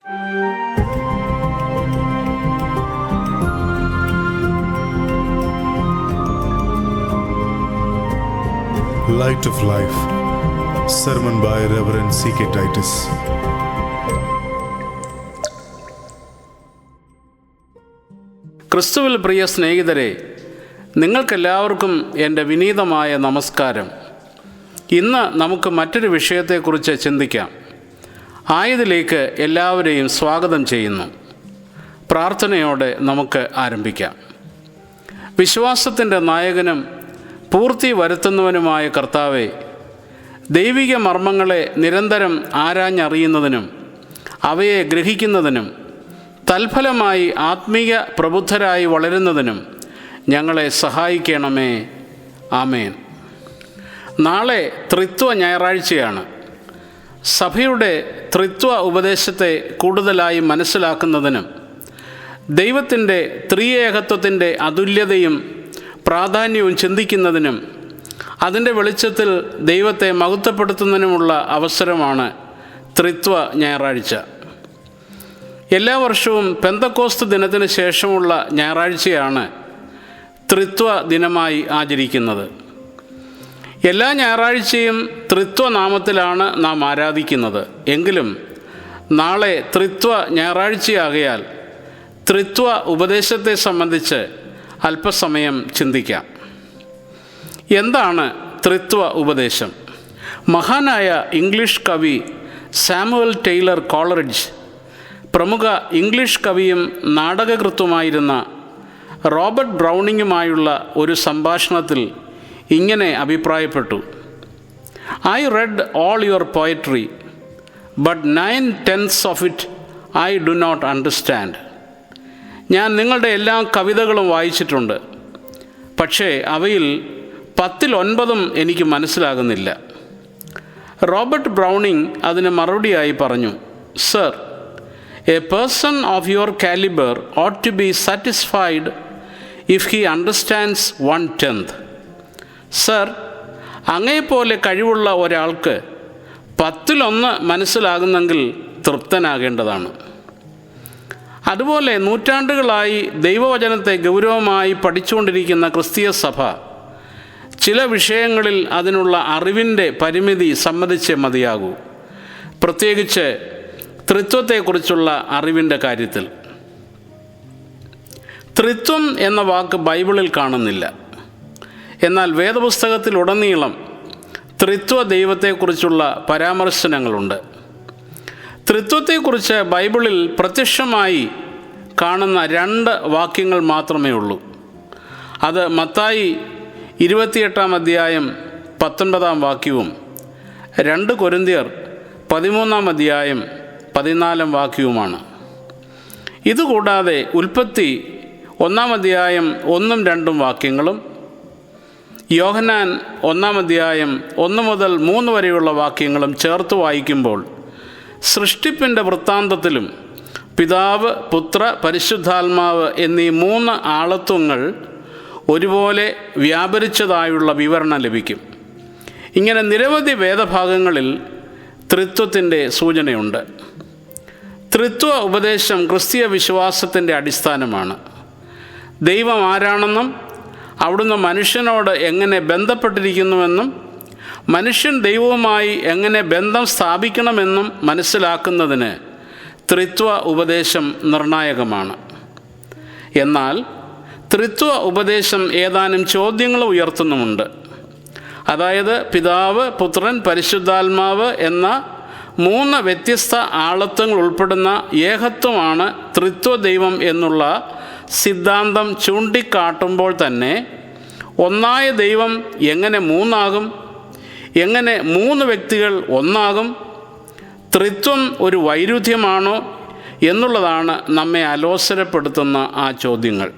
Light of Life, sermon by Reverend C.K. Titus. ക്രിസ്തുവിൽ പ്രിയ സ്നേഹിതരെ, നിങ്ങൾക്കെല്ലാവർക്കും എൻ്റെ വിനീതമായ നമസ്കാരം. ഇന്ന് നമുക്ക് മറ്റൊരു വിഷയത്തെക്കുറിച്ച് ചിന്തിക്കാം. ആയതിലേക്ക് എല്ലാവരെയും സ്വാഗതം ചെയ്യുന്നു. പ്രാർത്ഥനയോടെ നമുക്ക് ആരംഭിക്കാം. വിശ്വാസത്തിൻ്റെ നായകനും പൂർത്തി വരുത്തുന്നവനുമായ കർത്താവേ, ദൈവിക മർമ്മങ്ങളെ നിരന്തരം ആരാഞ്ഞറിയുന്നതിനും അവയെ ഗ്രഹിക്കുന്നതിനും തൽഫലമായി ആത്മീയ പ്രബുദ്ധരായി വളരുന്നതിനും ഞങ്ങളെ സഹായിക്കണമേ. ആമേൻ. നാളെ ത്രിത്വ ഞായറാഴ്ചയാണ്. സഭയുടെ ത്രിത്വ ഉപദേശത്തെ കൂടുതലായി മനസ്സിലാക്കുന്നതിനും ദൈവത്തിൻ്റെ ത്രിയേകത്വത്തിൻ്റെ അതുല്യതയും പ്രാധാന്യവും ചിന്തിക്കുന്നതിനും അതിൻ്റെ വെളിച്ചത്തിൽ ദൈവത്തെ മഹത്വപ്പെടുത്തുന്നതിനുമുള്ള അവസരമാണ് ത്രിത്വ ഞായറാഴ്ച. എല്ലാ വർഷവും പെന്തക്കോസ്ത് ദിനത്തിന് ശേഷമുള്ള ഞായറാഴ്ചയാണ് ത്രിത്വ ദിനമായി ആചരിക്കുന്നത്. എല്ലാ ഞായറാഴ്ചയും ത്രിത്വനാമത്തിലാണ് നാം ആരാധിക്കുന്നത്. എങ്കിലും നാളെ ത്രിത്വ ഞായറാഴ്ചയാകയാൽ ത്രിത്വ ഉപദേശത്തെ സംബന്ധിച്ച് അല്പസമയം ചിന്തിക്കാം. എന്താണ് ത്രിത്വ ഉപദേശം? മഹാനായ ഇംഗ്ലീഷ് കവി സാമുവൽ ടെയ്ലർ കോളറിഡ്ജ് പ്രമുഖ ഇംഗ്ലീഷ് കവിയും നാടകകൃത്തുമായിരുന്ന റോബർട്ട് ബ്രൗണിങ്ങുമായുള്ള ഒരു സംഭാഷണത്തിൽ ഇങ്ങനെ അഭിപ്രായപ്പെട്ടു: "I read all your poetry, but 9/10 of it I do not understand." ഞാൻ നിങ്ങളുടെ എല്ലാ കവിതകളും വായിച്ചിട്ടുണ്ട്, പക്ഷേ അവയിൽ 10/9 എനിക്ക് മനസ്സിലാകുന്നില്ല. റോബർട്ട് ബ്രൗണിങ് അതിന് മറുപടിയായി പറഞ്ഞു: "sir, a person of your calibre ought to be satisfied if he understands 1/10. Sir, അങ്ങയെപ്പോലെ കഴിവുള്ള ഒരാൾക്ക് 10/1 മനസ്സിലാകുന്നെങ്കിൽ തൃപ്തനാകേണ്ടതാണ്." അതുപോലെ നൂറ്റാണ്ടുകളായി ദൈവവചനത്തെ ഗൗരവമായി പഠിച്ചുകൊണ്ടിരിക്കുന്ന ക്രിസ്തീയ സഭ ചില വിഷയങ്ങളിൽ അതിനുള്ള അറിവിൻ്റെ പരിമിതി സമ്മതിച്ചേ മതിയാകൂ, പ്രത്യേകിച്ച് ത്രിത്വത്തെക്കുറിച്ചുള്ള അറിവിൻ്റെ കാര്യത്തിൽ. ത്രിത്വം എന്ന വാക്ക് ബൈബിളിൽ കാണുന്നില്ല. എന്നാൽ വേദപുസ്തകത്തിലുടനീളം ത്രിത്വ ദൈവത്തെക്കുറിച്ചുള്ള പരാമർശനങ്ങളുണ്ട്. ത്രിത്വത്തെക്കുറിച്ച് ബൈബിളിൽ പ്രത്യക്ഷമായി കാണുന്ന 2 വാക്യങ്ങൾ മാത്രമേ ഉള്ളൂ. അത് മത്തായി 28 അധ്യായം 19 വാക്യവും 2 കൊരിന്ത്യർ 13 അധ്യായം 14 വാക്യവുമാണ്. ഇതുകൂടാതെ ഉൽപ്പത്തി 1 അധ്യായം 1-2 വാക്യങ്ങളും യോഹന്നാൻ 1 അധ്യായം 1 മുതൽ 3 വരെയുള്ള വാക്യങ്ങളും ചേർത്ത് വായിക്കുമ്പോൾ സൃഷ്ടിപ്പിൻ്റെ വൃത്താന്തത്തിലും പിതാവ്, പുത്ര, പരിശുദ്ധാത്മാവ് എന്നീ 3 ആളത്വങ്ങൾ ഒരുപോലെ വ്യാപരിച്ചതായുള്ള വിവരണം ലഭിക്കും. ഇങ്ങനെ നിരവധി വേദഭാഗങ്ങളിൽ ത്രിത്വത്തിൻ്റെ സൂചനയുണ്ട്. ത്രിത്വ ഉപദേശം ക്രിസ്തീയ വിശ്വാസത്തിൻ്റെ അടിസ്ഥാനമാണ്. ദൈവം ആരാണെന്നും അവിടുന്ന് മനുഷ്യനോട് എങ്ങനെ ബന്ധപ്പെട്ടിരിക്കുന്നുവെന്നും മനുഷ്യൻ ദൈവവുമായി എങ്ങനെ ബന്ധം സ്ഥാപിക്കണമെന്നും മനസ്സിലാക്കുന്നതിന് ത്രിത്വ ഉപദേശം നിർണായകമാണ്. എന്നാൽ ത്രിത്വ ഉപദേശം ഏതാനും ചോദ്യങ്ങൾ ഉയർത്തുന്നുമുണ്ട്. അതായത് പിതാവ്, പുത്രൻ, പരിശുദ്ധാത്മാവ് എന്ന 3 വ്യത്യസ്ത ആളത്വങ്ങൾ ഉൾപ്പെടുന്ന ഏകത്വമാണ് ത്രിത്വ ദൈവം എന്നുള്ള സിദ്ധാന്തം ചൂണ്ടിക്കാട്ടുമ്പോൾ തന്നെ ഒന്നായ ദൈവം എങ്ങനെ 3 ആകും? എങ്ങനെ 3 വ്യക്തികൾ ഒന്നാകും? ത്രിത്വം ഒരു വൈരുദ്ധ്യമാണോ എന്നുള്ളതാണ് നമ്മെ അലോസരപ്പെടുത്തുന്ന ആ ചോദ്യങ്ങൾ.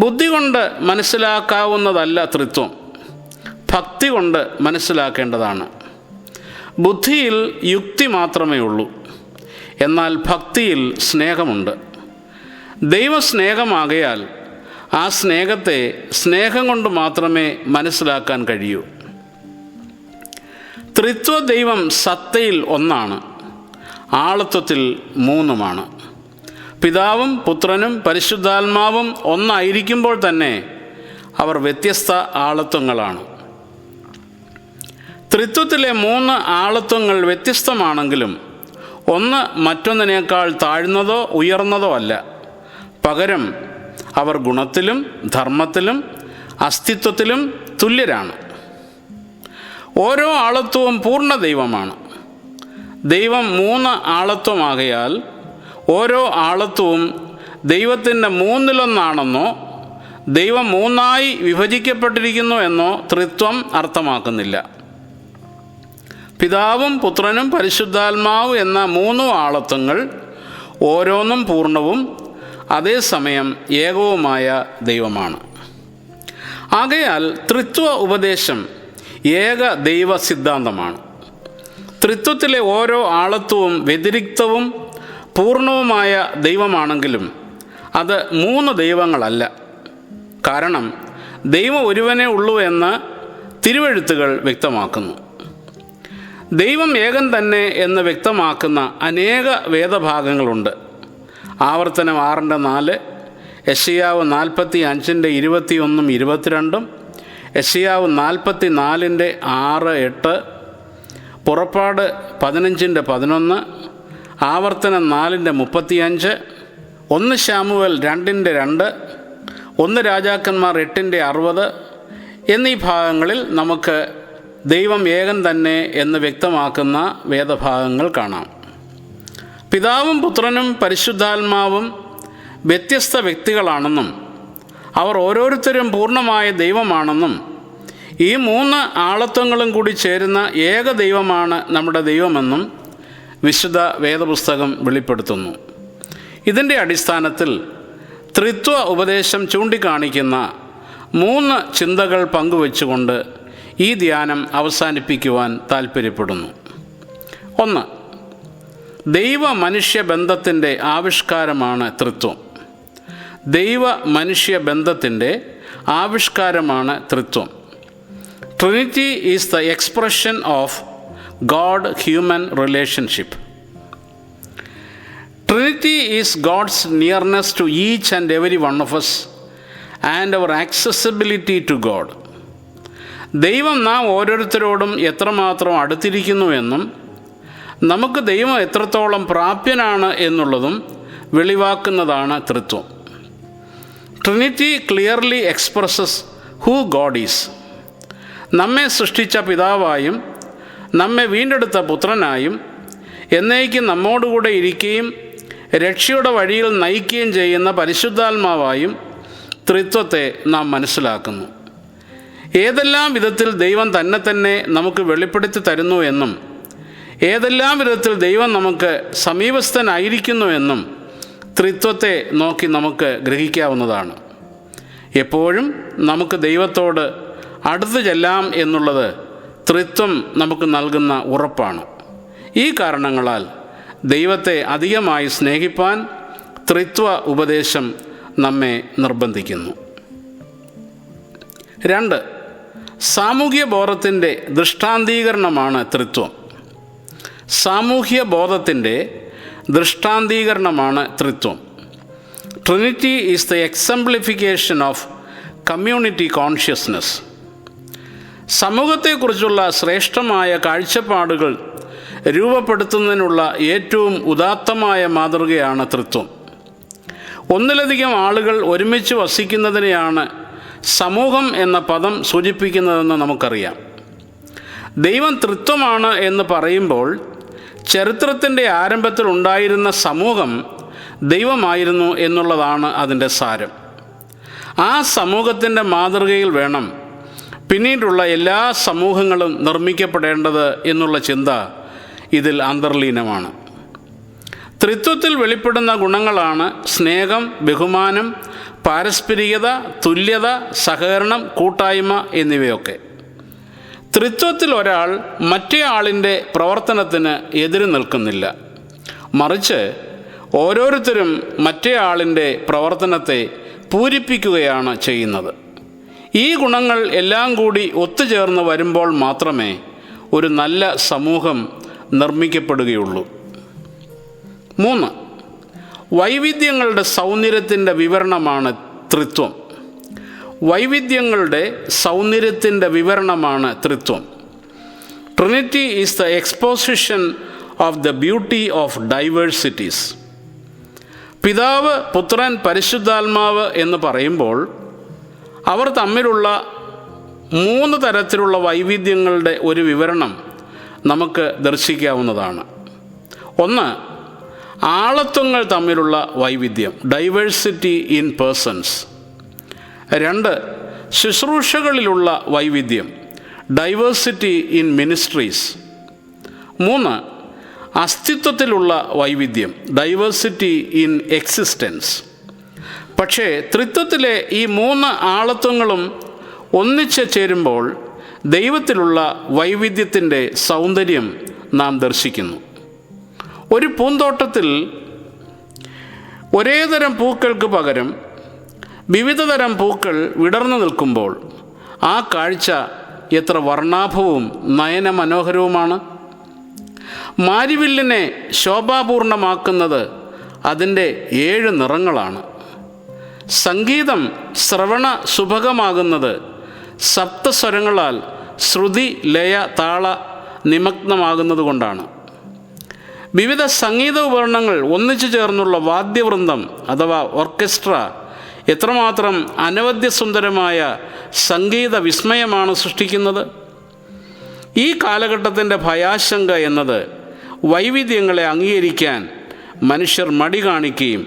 ബുദ്ധി കൊണ്ട് മനസ്സിലാക്കാവുന്നതല്ല ത്രിത്വം, ഭക്തി കൊണ്ട് മനസ്സിലാക്കേണ്ടതാണ്. ബുദ്ധിയിൽ യുക്തി മാത്രമേ ഉള്ളൂ, എന്നാൽ ഭക്തിയിൽ സ്നേഹമുണ്ട്. ദൈവസ്നേഹമാകയാൽ ആ സ്നേഹത്തെ സ്നേഹം കൊണ്ട് മാത്രമേ മനസ്സിലാക്കാൻ കഴിയൂ. ത്രിത്വ ദൈവം സത്തയിൽ ഒന്നാണ്. ആളത്വത്തിൽ മൂന്നുമാണ്. പിതാവും പുത്രനും പരിശുദ്ധാത്മാവും ഒന്നായിരിക്കുമ്പോൾ തന്നെ അവർ വ്യത്യസ്ത ആളത്വങ്ങളാണ്. ത്രിത്വത്തിലെ മൂന്ന് ആളത്വങ്ങൾ വ്യത്യസ്തമാണെങ്കിലും ഒന്ന് മറ്റൊന്നിനേക്കാൾ താഴ്ന്നതോ ഉയർന്നതോ അല്ല. പകരം അവർ ഗുണത്തിലും ധർമ്മത്തിലും അസ്തിത്വത്തിലും തുല്യരാണ്. ഓരോ ആളത്വവും പൂർണ്ണ ദൈവമാണ്. ദൈവം മൂന്ന് ആളത്വമാകയാൽ ഓരോ ആളത്വവും ദൈവത്തിൻ്റെ മൂന്നിലൊന്നാണെന്നോ ദൈവം മൂന്നായി വിഭജിക്കപ്പെട്ടിരിക്കുന്നു എന്നോ ത്രിത്വം അർത്ഥമാക്കുന്നില്ല. പിതാവും പുത്രനും പരിശുദ്ധാത്മാവും എന്ന മൂന്ന് ആളത്വങ്ങൾ ഓരോന്നും പൂർണ്ണവും അതേസമയം ഏകവുമായ ദൈവമാണ്. ആകയാൽ ത്രിത്വ ഉപദേശം ഏക ദൈവ സിദ്ധാന്തമാണ്. ത്രിത്വത്തിലെ ഓരോ ആളത്വവും വ്യതിരിക്തവും പൂർണ്ണവുമായ ദൈവമാണെങ്കിലും അത് മൂന്ന് ദൈവങ്ങളല്ല. കാരണം ദൈവം ഒരുവനേ ഉള്ളൂ എന്ന് തിരുവെഴുത്തുകൾ വ്യക്തമാക്കുന്നു. ദൈവം ഏകൻ തന്നെ എന്ന് വ്യക്തമാക്കുന്ന അനേക വേദഭാഗങ്ങളുണ്ട്. ആവർത്തനം 6:4, യെശയ്യാവ് 45:21, 22, യെശയ്യാവ് 44:6, 8, പുറപ്പാട് 15:11, ആവർത്തനം 4:35, 1 ശമൂവേൽ 2:2, 1 രാജാക്കന്മാർ 8:60 എന്നീ ഭാഗങ്ങളിൽ നമുക്ക് ദൈവം ഏകൻ തന്നെ എന്ന് വ്യക്തമാക്കുന്ന വേദഭാഗങ്ങൾ കാണാം. പിതാവും പുത്രനും പരിശുദ്ധാത്മാവും വ്യത്യസ്ത വ്യക്തികളാണെന്നും അവർ ഓരോരുത്തരും പൂർണ്ണമായ ദൈവമാണെന്നും ഈ മൂന്ന് ആളത്വങ്ങളും കൂടി ചേരുന്ന ഏക ദൈവമാണ് നമ്മുടെ ദൈവമെന്നും വിശുദ്ധ വേദപുസ്തകം വെളിപ്പെടുത്തുന്നു. ഇതിൻ്റെ അടിസ്ഥാനത്തിൽ ത്രിത്വ ഉപദേശം ചൂണ്ടിക്കാണിക്കുന്ന 3 ചിന്തകൾ പങ്കുവച്ചുകൊണ്ട് ഈ ധ്യാനം അവസാനിപ്പിക്കുവാൻ താൽപ്പര്യപ്പെടുന്നു. 1. ദൈവ മനുഷ്യ ബന്ധത്തിൻ്റെ ആവിഷ്കാരമാണ് ത്രിത്വം. ദൈവ മനുഷ്യ ബന്ധത്തിൻ്റെ ആവിഷ്കാരമാണ് ത്രിത്വം. Trinity is the expression of God human relationship. Trinity is God's nearness to each and every one of us and our accessibility to God. ദൈവം നാം ഓരോരുത്തരോടും എത്രമാത്രം അടുത്തിരിക്കുന്നുവെന്നും നമുക്ക് ദൈവം എത്രത്തോളം പ്രാപ്യനാണ് എന്നുള്ളതും വെളിവാക്കുന്നതാണ് ത്രിത്വം. Trinity clearly expresses who God is. നമ്മെ സൃഷ്ടിച്ച പിതാവായും നമ്മെ വീണ്ടെടുത്ത പുത്രനായും എന്നേക്കും നമ്മോടുകൂടെ ഇരിക്കുകയും രക്ഷയുടെ വഴിയിൽ നയിക്കുകയും ചെയ്യുന്ന പരിശുദ്ധാത്മാവായും ത്രിത്വത്തെ നാം മനസ്സിലാക്കുന്നു. ഏതെല്ലാം വിധത്തിൽ ദൈവം തന്നെ നമുക്ക് വെളിപ്പെടുത്തി തരുന്നു എന്നും ഏതെല്ലാം വിധത്തിൽ ദൈവം നമുക്ക് സമീപസ്ഥനായിരിക്കുന്നു എന്നും ത്രിത്വത്തെ നോക്കി നമുക്ക് ഗ്രഹിക്കാവുന്നതാണ്. എപ്പോഴും നമുക്ക് ദൈവത്തോട് അടുത്ത് ചെല്ലാം എന്നുള്ളത് ത്രിത്വം നമുക്ക് നൽകുന്ന ഉറപ്പാണ്. ഈ കാരണങ്ങളാൽ ദൈവത്തെ അധികമായി സ്നേഹിപ്പാൻ ത്രിത്വ ഉപദേശം നമ്മെ നിർബന്ധിക്കുന്നു. 2. സാമൂഹ്യ ബോധത്തിൻ്റെ ദൃഷ്ടാന്തീകരണമാണ് ത്രിത്വം. സാമൂഹ്യ ബോധത്തിൻ്റെ ദൃഷ്ടാന്തീകരണമാണ് ത്രിത്വം. Trinity is the exemplification of community consciousness. സമൂഹത്തെക്കുറിച്ചുള്ള ശ്രേഷ്ഠമായ കാഴ്ചപ്പാടുകൾ രൂപപ്പെടുത്തുന്നതിനുള്ള ഏറ്റവും ഉദാത്തമായ മാതൃകയാണ് ത്രിത്വം. ഒന്നിലധികം ആളുകൾ ഒരുമിച്ച് വസിക്കുന്നതിനെയാണ് സമൂഹം എന്ന പദം സൂചിപ്പിക്കുന്നതെന്ന് നമുക്കറിയാം. ദൈവം ത്രിത്വമാണ് എന്ന് പറയുമ്പോൾ ചരിത്രത്തിൻ്റെ ആരംഭത്തിൽ ഉണ്ടായിരുന്ന സമൂഹം ദൈവമായിരുന്നു എന്നുള്ളതാണ് അതിൻ്റെ സാരം. ആ സമൂഹത്തിൻ്റെ മാതൃകയിൽ വേണം പിന്നീടുള്ള എല്ലാ സമൂഹങ്ങളും നിർമ്മിക്കപ്പെടേണ്ടത് എന്നുള്ള ചിന്ത ഇതിൽ അന്തർലീനമാണ്. ത്രിത്വത്തിൽ വെളിപ്പെടുന്ന ഗുണങ്ങളാണ് സ്നേഹം, ബഹുമാനം, പാരസ്പരികത, തുല്യത, സഹകരണം, കൂട്ടായ്മ എന്നിവയൊക്കെ. ത്രിത്വത്തിൽ ഒരാൾ മറ്റേ ആളിൻ്റെ പ്രവർത്തനത്തിന് എതിര് നിൽക്കുന്നില്ല. മറിച്ച് ഓരോരുത്തരും മറ്റേ ആളിൻ്റെ പ്രവർത്തനത്തെ പൂരിപ്പിക്കുകയാണ് ചെയ്യുന്നത്. ഈ ഗുണങ്ങൾ എല്ലാം കൂടി ഒത്തുചേർന്ന് വരുമ്പോൾ മാത്രമേ ഒരു നല്ല സമൂഹം നിർമ്മിക്കപ്പെടുകയുള്ളൂ. 3, വൈവിധ്യങ്ങളുടെ സൗന്ദര്യത്തിൻ്റെ വിവരണമാണ് ത്രിത്വം. വൈവിധ്യങ്ങളുടെ സൗന്ദര്യത്തിൻ്റെ വിവരണമാണ് ത്രിത്വം. Trinity is the exposition of the beauty of diversities. പിതാവ്, പുത്രൻ, പരിശുദ്ധാത്മാവ് എന്ന് പറയുമ്പോൾ അവർ തമ്മിലുള്ള 3 തരത്തിലുള്ള വൈവിധ്യങ്ങളുടെ ഒരു വിവരണം നമുക്ക് ദർശിക്കാവുന്നതാണ്. 1, ആളത്വങ്ങൾ തമ്മിലുള്ള വൈവിധ്യം, ഡൈവേഴ്സിറ്റി ഇൻ പേഴ്സൺസ്. 2, ശുശ്രൂഷകളിലുള്ള വൈവിധ്യം, ഡൈവേഴ്സിറ്റി ഇൻ മിനിസ്ട്രീസ്. 3, അസ്തിത്വത്തിലുള്ള വൈവിധ്യം, ഡൈവേഴ്സിറ്റി ഇൻ എക്സിസ്റ്റൻസ്. പക്ഷേ ത്രിത്വത്തിലെ ഈ 3 ആളത്വങ്ങളും ഒന്നിച്ച് ചേരുമ്പോൾ ദൈവത്തിലുള്ള വൈവിധ്യത്തിൻ്റെ സൗന്ദര്യം നാം ദർശിക്കുന്നു. ഒരു പൂന്തോട്ടത്തിൽ ഒരേ തരം പൂക്കൾക്ക് പകരം വിവിധ തരം പൂക്കൾ വിടർന്നു നിൽക്കുമ്പോൾ ആ കാഴ്ച എത്ര വർണ്ണാഭവും നയനമനോഹരവുമാണ്. മാരിവില്ലിനെ ശോഭാപൂർണമാക്കുന്നത് അതിൻ്റെ 7 നിറങ്ങളാണ്. സംഗീതം ശ്രവണ സുഭഗമാകുന്നത് സപ്തസ്വരങ്ങളാൽ ശ്രുതി, ലയ, താള നിമഗ്നമാകുന്നത് കൊണ്ടാണ്. വിവിധ സംഗീത ഉപകരണങ്ങൾ ഒന്നിച്ചു ചേർന്നുള്ള വാദ്യവൃന്ദം അഥവാ ഓർക്കസ്ട്ര എത്രമാത്രം അനവദ്യസുന്ദരമായ സംഗീത വിസ്മയമാണ് സൃഷ്ടിക്കുന്നത്. ഈ കാലഘട്ടത്തിൻ്റെ ഭയാശങ്ക എന്നത് വൈവിധ്യങ്ങളെ അംഗീകരിക്കാൻ മനുഷ്യർ മടി കാണിക്കുകയും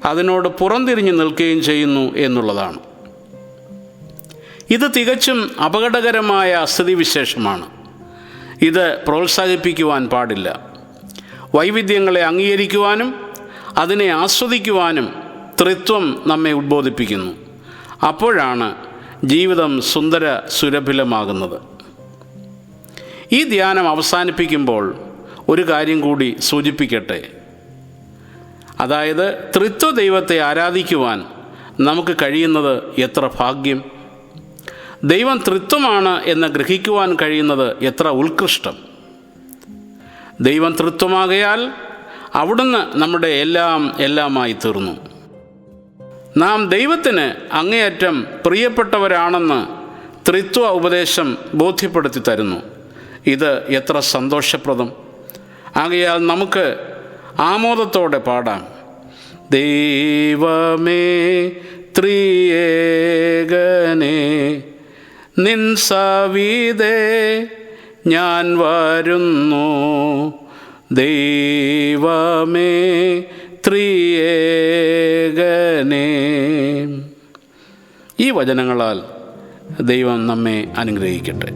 അതിനോട് പുറംതിരിഞ്ഞു നിൽക്കുകയും ചെയ്യുന്നു എന്നുള്ളതാണ്. ഇത് തികച്ചും അപകടകരമായ സ്ഥിതിവിശേഷമാണ്. ഇത് പ്രോത്സാഹിപ്പിക്കുവാൻ പാടില്ല. വൈവിധ്യങ്ങളെ അംഗീകരിക്കുവാനും അതിനെ ആസ്വദിക്കുവാനും ത്രിത്വം നമ്മെ ഉദ്ബോധിപ്പിക്കുന്നു. അപ്പോഴാണ് ജീവിതം സുന്ദര സുരഭിലമാകുന്നത്. ഈ ധ്യാനം അവസാനിപ്പിക്കുമ്പോൾ ഒരു കാര്യം കൂടി സൂചിപ്പിക്കട്ടെ. അതായത് ത്രിത്വ ദൈവത്തെ ആരാധിക്കുവാൻ നമുക്ക് കഴിയുന്നത് എത്ര ഭാഗ്യം! ദൈവം ത്രിത്വമാണ് എന്ന് ഗ്രഹിക്കുവാൻ കഴിയുന്നത് എത്ര ഉത്കൃഷ്ടം! ദൈവം ത്രിത്വമാകയാൽ അവിടുന്ന് നമ്മുടെ എല്ലാമായി തീർന്നു. നാം ദൈവത്തിന് അങ്ങേയറ്റം പ്രിയപ്പെട്ടവരാണെന്ന് ത്രിത്വ ഉപദേശം ബോധ്യപ്പെടുത്തി തരുന്നു. ഇത് എത്ര സന്തോഷപ്രദം! ആകയാൽ നമുക്ക് ആമോദത്തോടെ പാടാം. ദൈവമേ ത്രിയേകനേ, നിൻ സവിധേ ഞാൻ വരുന്നു. ദൈവമേ ത്രിയേകനേ. ഈ വചനങ്ങളാൽ ദൈവം നമ്മെ അനുഗ്രഹിക്കട്ടെ.